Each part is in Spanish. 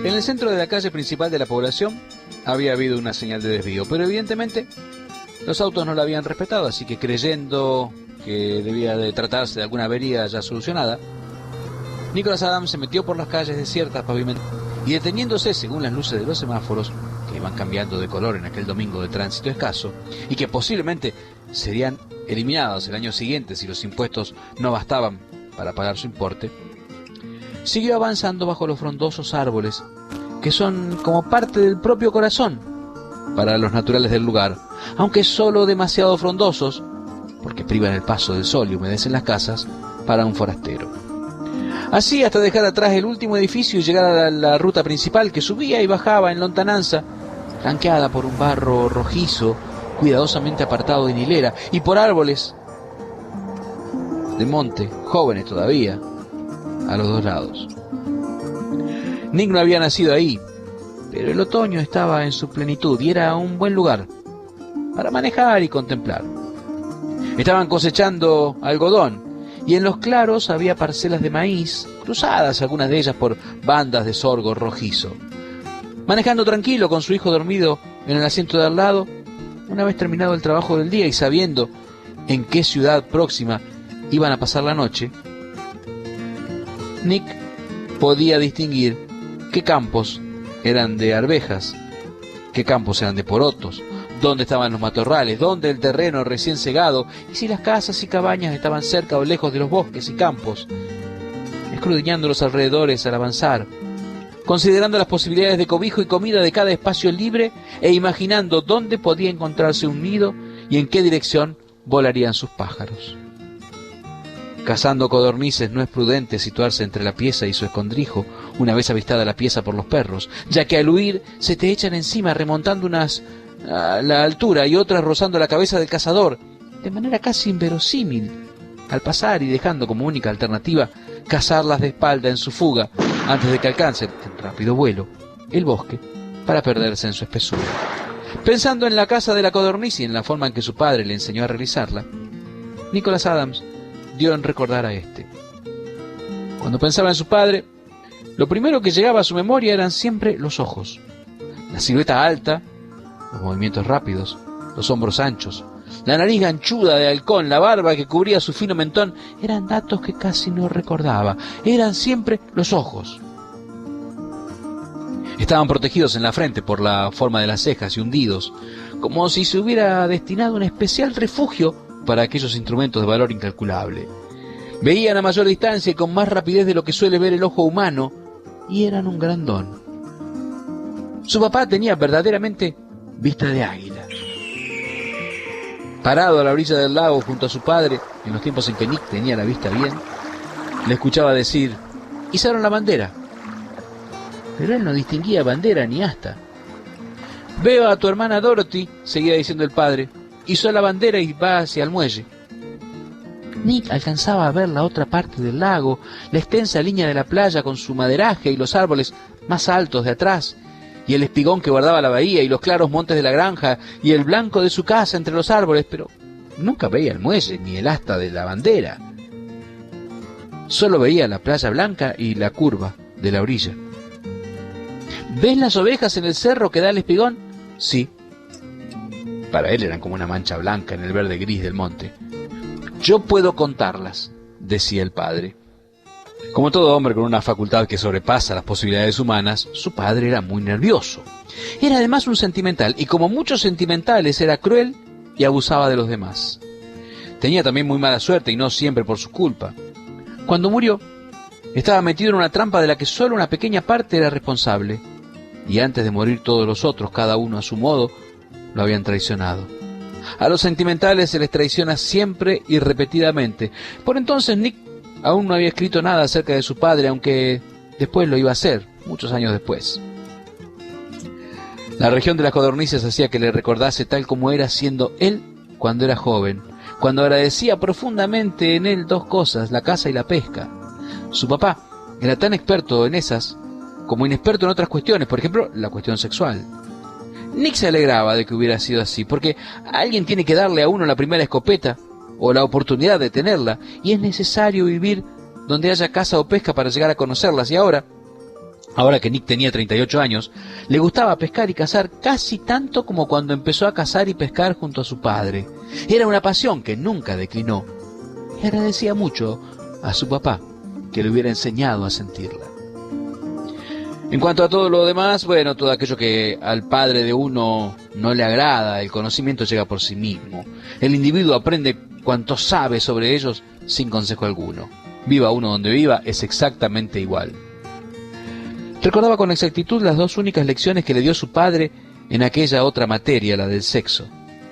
En el centro de la calle principal de la población había habido una señal de desvío, pero evidentemente los autos no la habían respetado, así que creyendo que debía de tratarse de alguna avería ya solucionada, Nicholas Adams se metió por las calles desiertas pavimentadas y, deteniéndose según las luces de los semáforos, que iban cambiando de color en aquel domingo de tránsito escaso y que posiblemente serían eliminados el año siguiente si los impuestos no bastaban para pagar su importe, siguió avanzando bajo los frondosos árboles que son como parte del propio corazón para los naturales del lugar, aunque solo demasiado frondosos porque privan el paso del sol y humedecen las casas para un forastero. Así hasta dejar atrás el último edificio y llegar a la ruta principal que subía y bajaba en lontananza, flanqueada por un barro rojizo, cuidadosamente apartado en hilera, y por árboles de monte, jóvenes todavía, a los dos lados. Nick no había nacido ahí, pero el otoño estaba en su plenitud y era un buen lugar para manejar y contemplar. Estaban cosechando algodón, y en los claros había parcelas de maíz, cruzadas algunas de ellas por bandas de sorgo rojizo. Manejando tranquilo con su hijo dormido en el asiento de al lado, una vez terminado el trabajo del día y sabiendo en qué ciudad próxima iban a pasar la noche, Nick podía distinguir qué campos eran de arvejas, qué campos eran de porotos, dónde estaban los matorrales, dónde el terreno recién segado, y si las casas y cabañas estaban cerca o lejos de los bosques y campos, escudriñando los alrededores al avanzar, considerando las posibilidades de cobijo y comida de cada espacio libre e imaginando dónde podía encontrarse un nido y en qué dirección volarían sus pájaros. Cazando codornices no es prudente situarse entre la pieza y su escondrijo una vez avistada la pieza por los perros, ya que al huir se te echan encima remontando unas a la altura y otras rozando la cabeza del cazador, de manera casi inverosímil, al pasar y dejando como única alternativa cazarlas de espalda en su fuga antes de que alcancen en rápido vuelo el bosque para perderse en su espesura. Pensando en la caza de la codorniz y en la forma en que su padre le enseñó a realizarla, Nicholas Adams dio en recordar a este. Cuando pensaba en su padre, lo primero que llegaba a su memoria eran siempre los ojos, la silueta alta, los movimientos rápidos, los hombros anchos, la nariz ganchuda de halcón, la barba que cubría su fino mentón. Eran datos que casi no recordaba. Eran siempre los ojos. Estaban protegidos en la frente por la forma de las cejas y hundidos, como si se hubiera destinado un especial refugio para aquellos instrumentos de valor incalculable. Veían a mayor distancia y con más rapidez de lo que suele ver el ojo humano, y eran un gran don. Su papá tenía verdaderamente vista de águila. Parado a la orilla del lago junto a su padre, en los tiempos en que Nick tenía la vista bien, le escuchaba decir: «Izaron la bandera». Pero él no distinguía bandera ni asta. «Veo a tu hermana Dorothy», seguía diciendo el padre, «izó la bandera y va hacia el muelle». Nick alcanzaba a ver la otra parte del lago, la extensa línea de la playa con su maderaje y los árboles más altos de atrás, y el espigón que guardaba la bahía y los claros montes de la granja y el blanco de su casa entre los árboles, pero nunca veía el muelle ni el asta de la bandera. Solo veía la playa blanca y la curva de la orilla. «¿Ves las ovejas en el cerro que da el espigón?» «Sí». Para él eran como una mancha blanca en el verde gris del monte. «Yo puedo contarlas», decía el padre. Como todo hombre con una facultad que sobrepasa las posibilidades humanas, su padre era muy nervioso. Era además un sentimental, y como muchos sentimentales era cruel y abusaba de los demás. Tenía también muy mala suerte, y no siempre por su culpa. Cuando murió, estaba metido en una trampa de la que solo una pequeña parte era responsable, y antes de morir todos los otros, cada uno a su modo, lo habían traicionado. A los sentimentales se les traiciona siempre y repetidamente. Por entonces Nick aún no había escrito nada acerca de su padre, aunque después lo iba a hacer, muchos años después. La región de las codornices hacía que le recordase tal como era siendo él cuando era joven, cuando agradecía profundamente en él dos cosas, la caza y la pesca. Su papá era tan experto en esas como inexperto en otras cuestiones, por ejemplo, la cuestión sexual. Nick se alegraba de que hubiera sido así, porque alguien tiene que darle a uno la primera escopeta, o la oportunidad de tenerla, y es necesario vivir donde haya caza o pesca para llegar a conocerlas, y ahora, Ahora que Nick tenía 38 años, le gustaba pescar y cazar casi tanto como cuando empezó a cazar y pescar junto a su padre. Era una pasión que nunca declinó y agradecía mucho a su papá que le hubiera enseñado a sentirla. En cuanto a todo lo demás, bueno, todo aquello que al padre de uno no le agrada, el conocimiento llega por sí mismo. El individuo aprende cuanto sabe sobre ellos sin consejo alguno. Viva uno donde viva, es exactamente igual. Recordaba con exactitud las dos únicas lecciones que le dio su padre en aquella otra materia, la del sexo.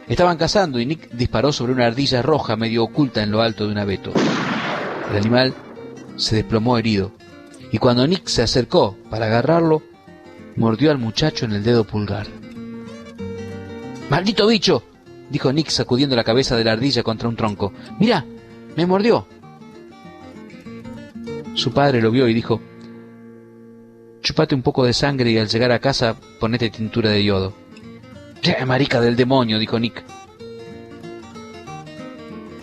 Estaban cazando y Nick disparó sobre una ardilla roja medio oculta en lo alto de un abeto. El animal se desplomó herido, y cuando Nick se acercó para agarrarlo, mordió al muchacho en el dedo pulgar. ¡Maldito bicho!, dijo Nick sacudiendo la cabeza de la ardilla contra un tronco. ¡Mira! ¡Me mordió! Su padre lo vio y dijo: «Chupate un poco de sangre y al llegar a casa ponete tintura de yodo». «Marica del demonio», dijo Nick.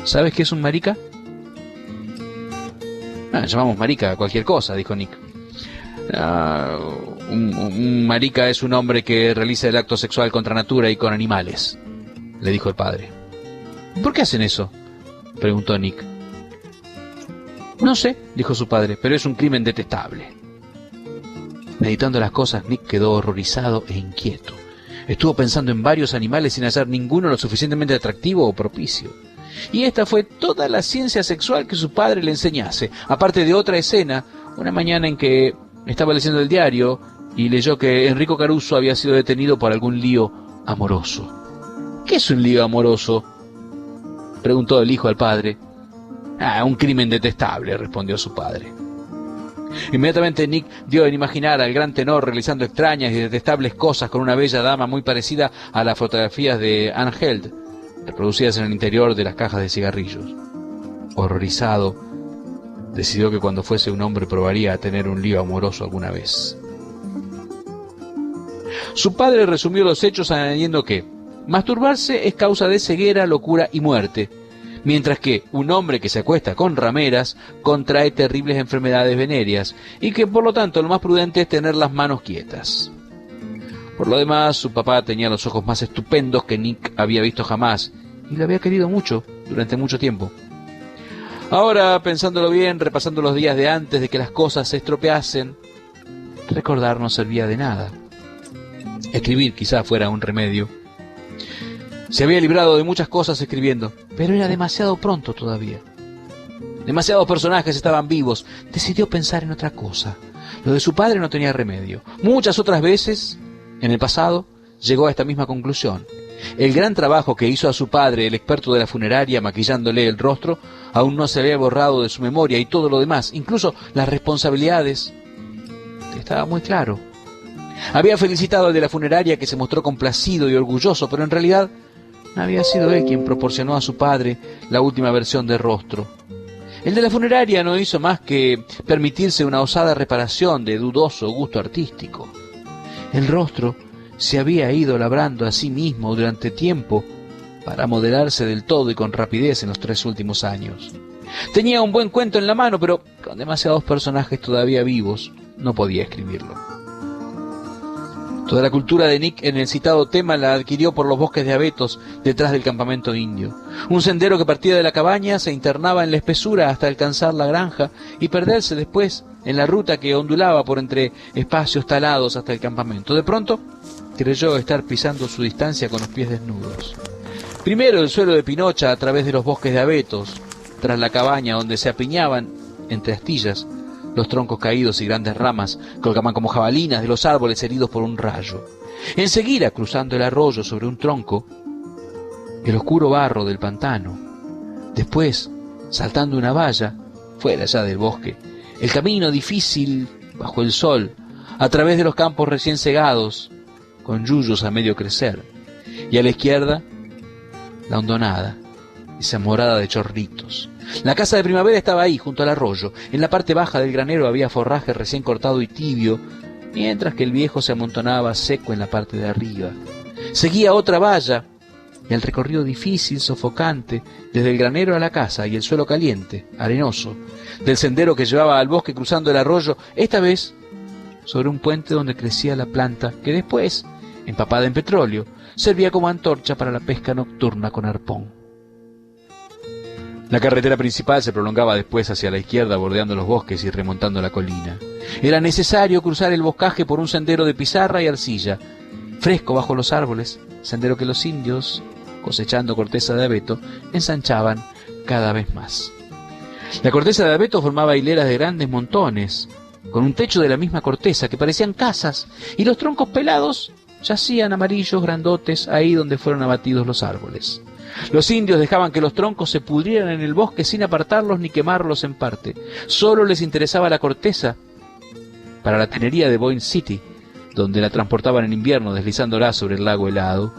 ¿Sabes qué es un marica? Llamamos marica a cualquier cosa, dijo Nick. Un marica es un hombre que realiza el acto sexual contra natura y con animales, le dijo el padre. ¿Por qué hacen eso?, preguntó Nick. No sé, dijo su padre, pero es un crimen detestable. Meditando las cosas, Nick quedó horrorizado e inquieto. Estuvo pensando en varios animales sin hallar ninguno lo suficientemente atractivo o propicio. Y esta fue toda la ciencia sexual que su padre le enseñase, aparte de otra escena, una mañana en que estaba leyendo el diario y leyó que Enrico Caruso había sido detenido por algún lío amoroso. ¿Qué es un lío amoroso?, preguntó el hijo al padre. Un crimen detestable, respondió su padre. Inmediatamente Nick dio en imaginar al gran tenor realizando extrañas y detestables cosas con una bella dama muy parecida a las fotografías de Anne Held, reproducidas en el interior de las cajas de cigarrillos. Horrorizado, decidió que cuando fuese un hombre probaría a tener un lío amoroso alguna vez. Su padre resumió los hechos añadiendo que masturbarse es causa de ceguera, locura y muerte, mientras que un hombre que se acuesta con rameras contrae terribles enfermedades venéreas y que por lo tanto lo más prudente es tener las manos quietas. Por lo demás, su papá tenía los ojos más estupendos que Nick había visto jamás y lo había querido mucho durante mucho tiempo. Ahora, pensándolo bien, repasando los días de antes de que las cosas se estropeasen, recordar no servía de nada. Escribir quizá fuera un remedio. Se había librado de muchas cosas escribiendo, pero era demasiado pronto todavía. Demasiados personajes estaban vivos. Decidió pensar en otra cosa. Lo de su padre no tenía remedio. Muchas otras veces, en el pasado, llegó a esta misma conclusión. El gran trabajo que hizo a su padre, el experto de la funeraria, maquillándole el rostro, aún no se había borrado de su memoria, y todo lo demás, incluso las responsabilidades, estaba muy claro. Había felicitado al de la funeraria, que se mostró complacido y orgulloso, pero en realidad había sido él quien proporcionó a su padre la última versión de rostro. El de la funeraria no hizo más que permitirse una osada reparación de dudoso gusto artístico. El rostro se había ido labrando a sí mismo durante tiempo para modelarse del todo y con rapidez en los 3 últimos años. Tenía un buen cuento en la mano, pero con demasiados personajes todavía vivos no podía escribirlo. Toda la cultura de Nick en el citado tema la adquirió por los bosques de abetos detrás del campamento indio. Un sendero que partía de la cabaña se internaba en la espesura hasta alcanzar la granja y perderse después en la ruta que ondulaba por entre espacios talados hasta el campamento. De pronto creyó estar pisando su distancia con los pies desnudos. Primero el suelo de Pinocha a través de los bosques de abetos, tras la cabaña donde se apiñaban, entre astillas, los troncos caídos y grandes ramas colgaban como jabalinas de los árboles heridos por un rayo. Enseguida, cruzando el arroyo sobre un tronco, el oscuro barro del pantano. Después, saltando una valla, fuera ya del bosque, el camino difícil bajo el sol, a través de los campos recién segados, con yuyos a medio crecer, y a la izquierda, la hondonada, esa morada de chorritos. La casa de primavera estaba ahí, junto al arroyo. En la parte baja del granero había forraje recién cortado y tibio, mientras que el viejo se amontonaba seco en la parte de arriba. Seguía otra valla, y el recorrido difícil, sofocante, desde el granero a la casa y el suelo caliente, arenoso, del sendero que llevaba al bosque cruzando el arroyo, esta vez sobre un puente donde crecía la planta que después, empapada en petróleo, servía como antorcha para la pesca nocturna con arpón. La carretera principal se prolongaba después hacia la izquierda, bordeando los bosques y remontando la colina. Era necesario cruzar el boscaje por un sendero de pizarra y arcilla, fresco bajo los árboles, sendero que los indios, cosechando corteza de abeto, ensanchaban cada vez más. La corteza de abeto formaba hileras de grandes montones, con un techo de la misma corteza que parecían casas, y los troncos pelados yacían amarillos grandotes ahí donde fueron abatidos los árboles. Los indios dejaban que los troncos se pudrieran en el bosque sin apartarlos ni quemarlos en parte. Solo les interesaba la corteza para la tenería de Boyne City, donde la transportaban en invierno deslizándola sobre el lago helado.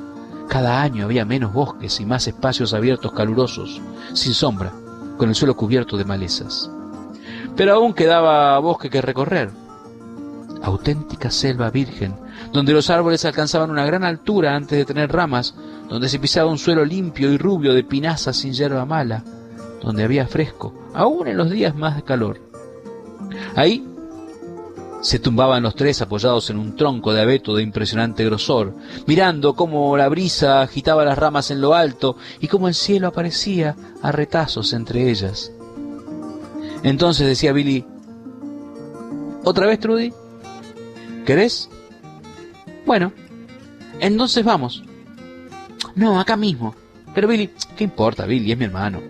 Cada año había menos bosques y más espacios abiertos calurosos, sin sombra, con el suelo cubierto de malezas. Pero aún quedaba bosque que recorrer. Auténtica selva virgen, donde los árboles alcanzaban una gran altura antes de tener ramas, donde se pisaba un suelo limpio y rubio de pinaza sin hierba mala, donde había fresco, aún en los días más de calor. Ahí se tumbaban los tres apoyados en un tronco de abeto de impresionante grosor, mirando cómo la brisa agitaba las ramas en lo alto y cómo el cielo aparecía a retazos entre ellas. Entonces decía Billy: ¿Otra vez, Trudy? ¿Querés? Bueno, entonces vamos. No, acá mismo. Pero Billy, ¿qué importa, Billy? Es mi hermano.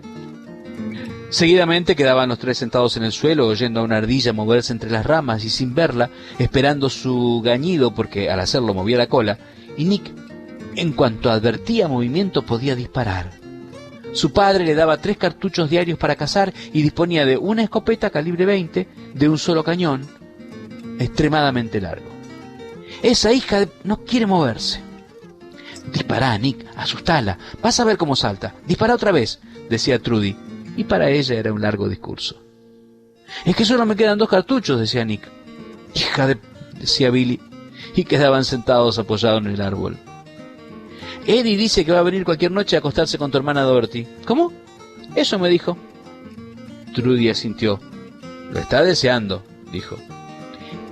Seguidamente quedaban los tres sentados en el suelo, oyendo a una ardilla moverse entre las ramas y sin verla, esperando su gañido porque al hacerlo movía la cola, y Nick, en cuanto advertía movimiento, podía disparar. Su padre le daba 3 cartuchos diarios para cazar y disponía de una escopeta calibre 20 de un solo cañón, extremadamente largo. Esa hija no quiere moverse. Dispará, Nick, asustala, vas a ver cómo salta. Dispara otra vez, decía Trudy, y para ella era un largo discurso. Es que solo me quedan 2 cartuchos, decía Nick. Hija de... decía Billy, y quedaban sentados apoyados en el árbol. Eddie dice que va a venir cualquier noche a acostarse con tu hermana Dorothy. ¿Cómo? Eso me dijo. Trudy asintió. Lo está deseando, dijo.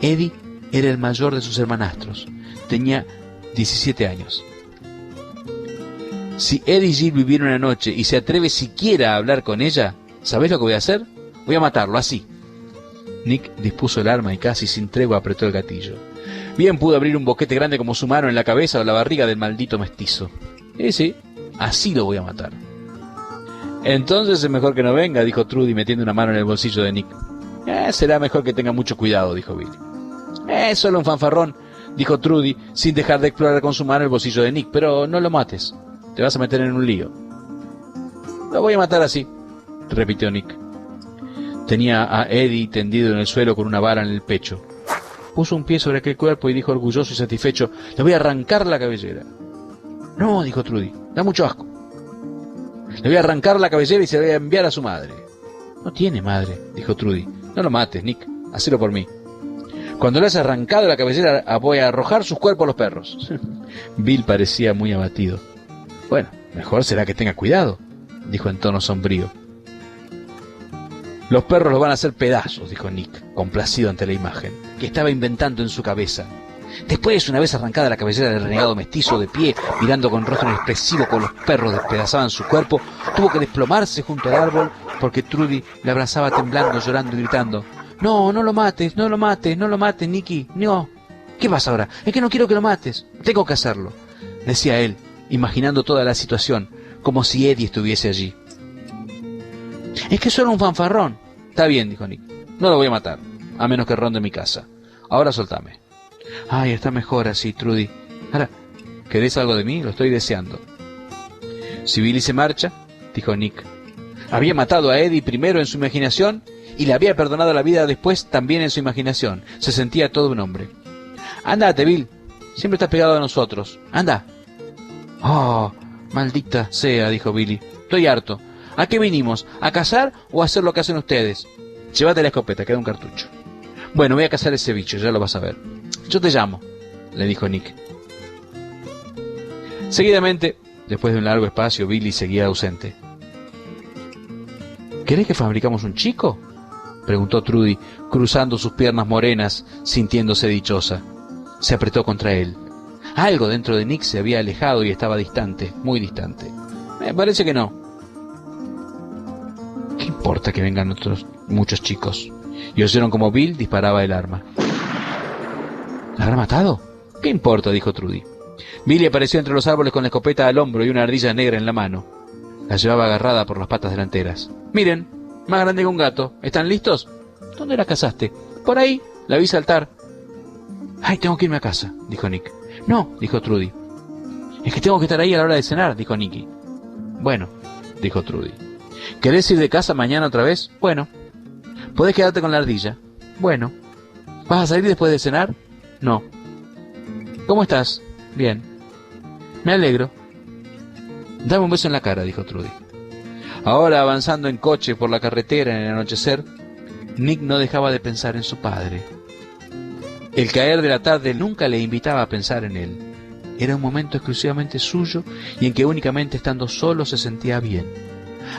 Eddie era el mayor de sus hermanastros. Tenía 17 años. Si Eddie y Jill viviera una noche y se atreve siquiera a hablar con ella, ¿sabés lo que voy a hacer? Voy a matarlo, así. Nick dispuso el arma y casi sin tregua apretó el gatillo. Bien pudo abrir un boquete grande como su mano en la cabeza o la barriga del maldito mestizo. Sí, así lo voy a matar. Entonces es mejor que no venga, dijo Trudy metiendo una mano en el bolsillo de Nick. Será mejor que tenga mucho cuidado, dijo Billy. Es solo un fanfarrón, dijo Trudy, sin dejar de explorar con su mano el bolsillo de Nick, pero no lo mates, te vas a meter en un lío. Lo voy a matar así, repitió Nick. Tenía a Eddie tendido en el suelo con una vara en el pecho. Puso un pie sobre aquel cuerpo y dijo orgulloso y satisfecho: le voy a arrancar la cabellera. No, dijo Trudy, da mucho asco. Le voy a arrancar la cabellera y se la voy a enviar a su madre. No tiene madre, dijo Trudy. No lo mates, Nick, hacelo por mí. Cuando le has arrancado la cabellera voy a arrojar sus cuerpos a los perros. Bill parecía muy abatido. Bueno, mejor será que tenga cuidado, dijo en tono sombrío. Los perros los van a hacer pedazos, dijo Nick, complacido ante la imagen que estaba inventando en su cabeza. Después, una vez arrancada la cabellera del renegado mestizo de pie, mirando con rostro inexpresivo como los perros despedazaban su cuerpo, tuvo que desplomarse junto al árbol porque Trudy le abrazaba temblando, llorando y gritando: No, no lo mates, no lo mates, no lo mates, Nicky, no. ¿Qué pasa ahora? Es que no quiero que lo mates, tengo que hacerlo, decía él, imaginando toda la situación, como si Eddie estuviese allí. Es que es solo un fanfarrón. Está bien, dijo Nick, no lo voy a matar, a menos que ronde mi casa. Ahora soltame. Ay, está mejor así, Trudy. Ahora, ¿querés algo de mí? Lo estoy deseando. Si Billy se marcha, dijo Nick. Había matado a Eddie primero en su imaginación y le había perdonado la vida después también en su imaginación. Se sentía todo un hombre. Andate, Bill. Siempre estás pegado a nosotros. Anda. Oh, maldita sea, dijo Billy. Estoy harto. ¿A qué vinimos? ¿A cazar o a hacer lo que hacen ustedes? Llévate la escopeta, queda un cartucho. Bueno, voy a cazar ese bicho, ya lo vas a ver. Yo te llamo, le dijo Nick. Seguidamente, después de un largo espacio, Billy seguía ausente. ¿Querés que fabricamos un chico? preguntó Trudy, cruzando sus piernas morenas, sintiéndose dichosa. Se apretó contra él. Algo dentro de Nick se había alejado y estaba distante, muy distante. Me parece que no. ¿Qué importa que vengan otros muchos chicos? Y oyeron como Bill disparaba el arma. ¿La habrá matado? ¿Qué importa?, dijo Trudy. Billy apareció entre los árboles con la escopeta al hombro y una ardilla negra en la mano. La llevaba agarrada por las patas delanteras. Miren, más grande que un gato. ¿Están listos? ¿Dónde la cazaste? Por ahí, la vi saltar. Ay, tengo que irme a casa, dijo Nick. No, dijo Trudy. Es que tengo que estar ahí a la hora de cenar, dijo Nicky. Bueno, dijo Trudy. ¿Querés ir de casa mañana otra vez? Bueno. ¿Podés quedarte con la ardilla? Bueno. ¿Vas a salir después de cenar? No. ¿Cómo estás? Bien. Me alegro. Dame un beso en la cara, dijo Trudy. Ahora, avanzando en coche por la carretera en el anochecer, Nick no dejaba de pensar en su padre. El caer de la tarde nunca le invitaba a pensar en él. Era un momento exclusivamente suyo y en que únicamente estando solo se sentía bien.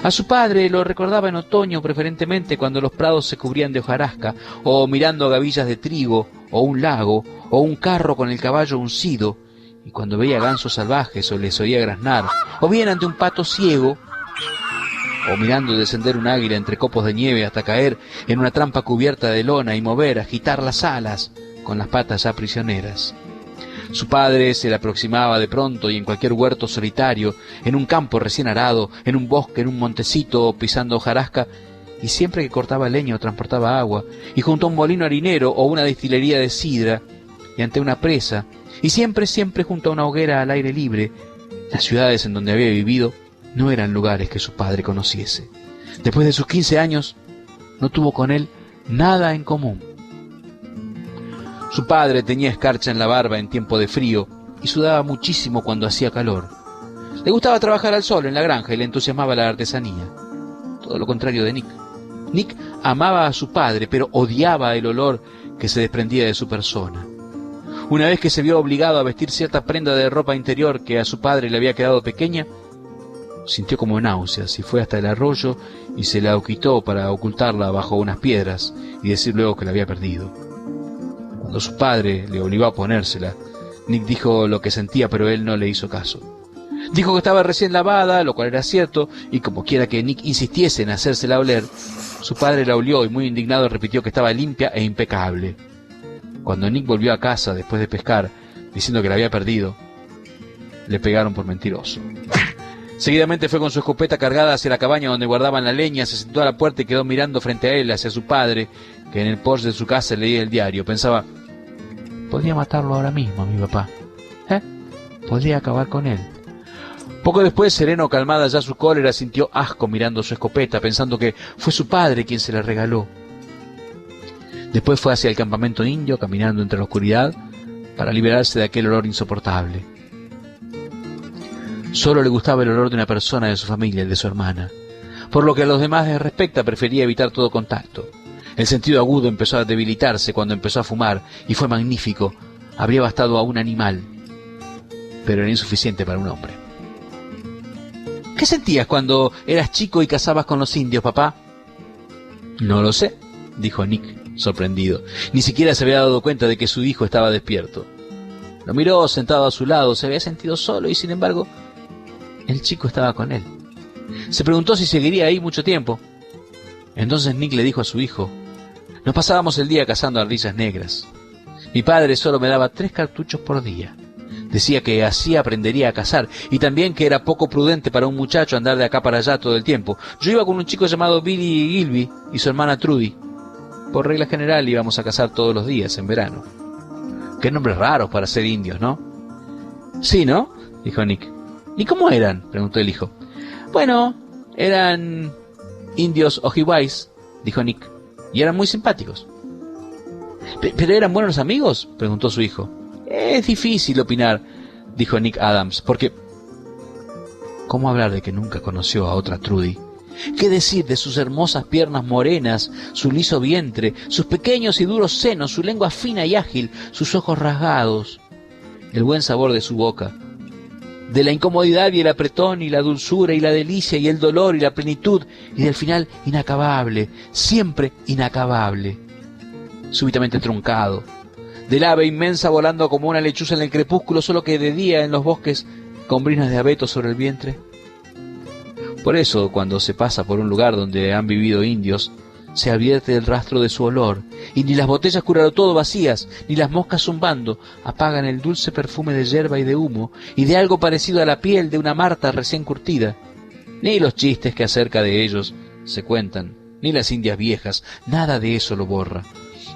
A su padre lo recordaba en otoño, preferentemente cuando los prados se cubrían de hojarasca, o mirando gavillas de trigo, o un lago, o un carro con el caballo uncido, y cuando veía gansos salvajes o les oía graznar, o bien ante un pato ciego, o mirando descender un águila entre copos de nieve hasta caer en una trampa cubierta de lona y mover, agitar las alas con las patas ya prisioneras. Su padre se le aproximaba de pronto y en cualquier huerto solitario, en un campo recién arado, en un bosque, en un montecito, pisando hojarasca, y siempre que cortaba leña o transportaba agua, y junto a un molino harinero o una destilería de sidra, y ante una presa, y siempre junto a una hoguera al aire libre, las ciudades en donde había vivido no eran lugares que su padre conociese. Después de sus 15 años, no tuvo con él nada en común. Su padre tenía escarcha en la barba en tiempo de frío y sudaba muchísimo cuando hacía calor. Le gustaba trabajar al sol en la granja y le entusiasmaba la artesanía. Todo lo contrario de Nick. Nick amaba a su padre, pero odiaba el olor que se desprendía de su persona. Una vez que se vio obligado a vestir cierta prenda de ropa interior que a su padre le había quedado pequeña, sintió como náuseas y fue hasta el arroyo y se la quitó para ocultarla bajo unas piedras y decir luego que la había perdido. Cuando su padre le obligó a ponérsela, Nick dijo lo que sentía, pero él no le hizo caso. Dijo que estaba recién lavada, lo cual era cierto, y como quiera que Nick insistiese en hacérsela oler, su padre la olió y muy indignado repitió que estaba limpia e impecable. Cuando Nick volvió a casa después de pescar, diciendo que la había perdido, le pegaron por mentiroso. Seguidamente fue con su escopeta cargada hacia la cabaña donde guardaban la leña, se sentó a la puerta y quedó mirando frente a él, hacia su padre, que en el porche de su casa leía el diario. Pensaba, podría matarlo ahora mismo a mi papá. Podría acabar con él. Poco después, sereno, calmada ya su cólera, sintió asco mirando su escopeta, pensando que fue su padre quien se la regaló. Después fue hacia el campamento indio, caminando entre la oscuridad, para liberarse de aquel olor insoportable. Solo le gustaba el olor de una persona de su familia, el de su hermana. Por lo que a los demás les respecta, prefería evitar todo contacto. El sentido agudo empezó a debilitarse cuando empezó a fumar, y fue magnífico. Habría bastado a un animal, pero era insuficiente para un hombre. ¿Qué sentías cuando eras chico y cazabas con los indios, papá? No lo sé, dijo Nick, sorprendido. Ni siquiera se había dado cuenta de que su hijo estaba despierto. Lo miró sentado a su lado, se había sentido solo y sin embargo el chico estaba con él. Se preguntó si seguiría ahí mucho tiempo. Entonces Nick le dijo a su hijo, nos pasábamos el día cazando ardillas negras. Mi padre solo me daba 3 cartuchos por día. Decía que así aprendería a cazar y también que era poco prudente para un muchacho andar de acá para allá todo el tiempo. Yo iba con un chico llamado Billy Gilby y su hermana Trudy. Por regla general íbamos a cazar todos los días en verano. Qué nombres raros para ser indios, ¿no? Sí, ¿no? Dijo Nick. ¿Y cómo eran?, preguntó el hijo. Bueno, eran indios Ojibwais, dijo Nick, y eran muy simpáticos. ¿Pero eran buenos amigos?, preguntó su hijo. Es difícil opinar, dijo Nick Adams, porque... ¿Cómo hablar de que nunca conoció a otra Trudy? ¿Qué decir de sus hermosas piernas morenas, su liso vientre, sus pequeños y duros senos, su lengua fina y ágil, sus ojos rasgados, el buen sabor de su boca? de la incomodidad y el apretón y la dulzura y la delicia y el dolor y la plenitud y del final inacabable, siempre inacabable, súbitamente truncado, del ave inmensa volando como una lechuza en el crepúsculo, solo que de día en los bosques con brinas de abeto sobre el vientre. Por eso, cuando se pasa por un lugar donde han vivido indios, se advierte el rastro de su olor, y ni las botellas todo vacías, ni las moscas zumbando, apagan el dulce perfume de yerba y de humo, y de algo parecido a la piel de una marta recién curtida. Ni los chistes que acerca de ellos se cuentan, ni las indias viejas, nada de eso lo borra,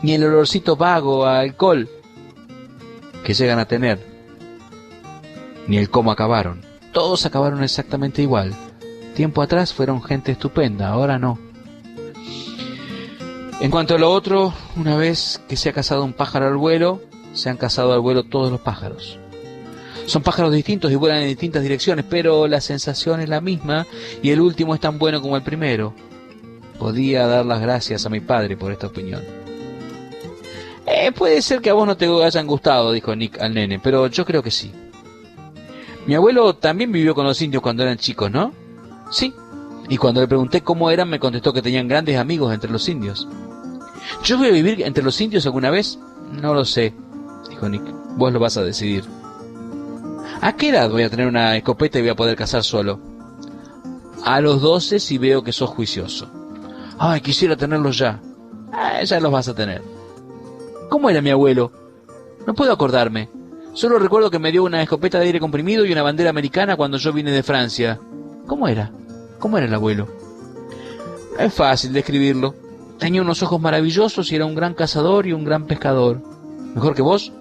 ni el olorcito vago a alcohol que llegan a tener, ni el cómo acabaron. Todos acabaron exactamente igual. Tiempo atrás fueron gente estupenda, ahora no. En cuanto a lo otro, una vez que se ha cazado un pájaro al vuelo, se han cazado al vuelo todos los pájaros. Son pájaros distintos y vuelan en distintas direcciones, pero la sensación es la misma y el último es tan bueno como el primero. Podía dar las gracias a mi padre por esta opinión. Puede ser que a vos no te hayan gustado, dijo Nick al nene, pero yo creo que sí. Mi abuelo también vivió con los indios cuando eran chicos, ¿no? Sí. Y cuando le pregunté cómo eran, me contestó que tenían grandes amigos entre los indios. ¿Yo voy a vivir entre los indios alguna vez? No lo sé, dijo Nick. Vos lo vas a decidir. ¿A qué edad voy a tener una escopeta y voy a poder cazar solo? A los 12 si veo que sos juicioso. Ay, quisiera tenerlos ya. Ya los vas a tener. ¿Cómo era mi abuelo? No puedo acordarme. Solo recuerdo que me dio una escopeta de aire comprimido y una bandera americana cuando yo vine de Francia. ¿Cómo era? ¿Cómo era el abuelo? Es fácil describirlo. Tenía unos ojos maravillosos y era un gran cazador y un gran pescador. ¿Mejor que vos?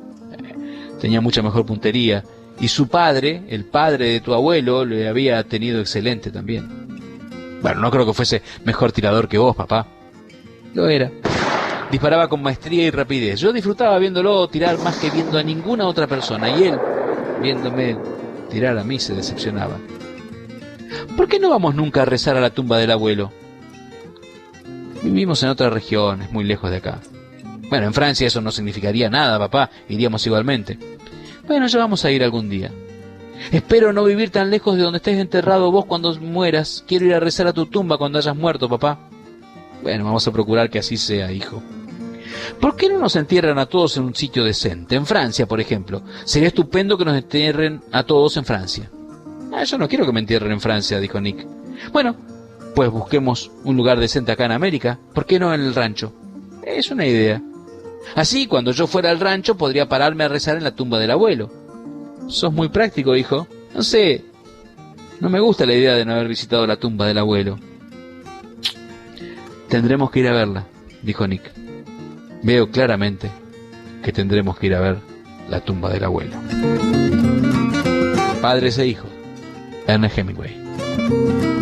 Tenía mucha mejor puntería. Y su padre, el padre de tu abuelo, le había tenido excelente también. Bueno, no creo que fuese mejor tirador que vos, papá. Lo era. Disparaba con maestría y rapidez. Yo disfrutaba viéndolo tirar más que viendo a ninguna otra persona. Y él, viéndome tirar a mí, se decepcionaba. ¿Por qué no vamos nunca a rezar a la tumba del abuelo? Vivimos en otra región, es muy lejos de acá. Bueno, en Francia eso no significaría nada, papá. Iríamos igualmente. Bueno, ya vamos a ir algún día. Espero no vivir tan lejos de donde estés enterrado vos cuando mueras. Quiero ir a rezar a tu tumba cuando hayas muerto, papá. Bueno, vamos a procurar que así sea, hijo. ¿Por qué no nos entierran a todos en un sitio decente? En Francia, por ejemplo. Sería estupendo que nos entierren a todos en Francia. Yo no quiero que me entierren en Francia, dijo Nick. Bueno, pues busquemos un lugar decente acá en América. ¿Por qué no en el rancho? Es una idea. Así, cuando yo fuera al rancho, podría pararme a rezar en la tumba del abuelo. Sos muy práctico, hijo. No sé, no me gusta la idea de no haber visitado la tumba del abuelo. Tendremos que ir a verla, dijo Nick. Veo claramente que tendremos que ir a ver la tumba del abuelo. Padres e hijos, Ernest Hemingway.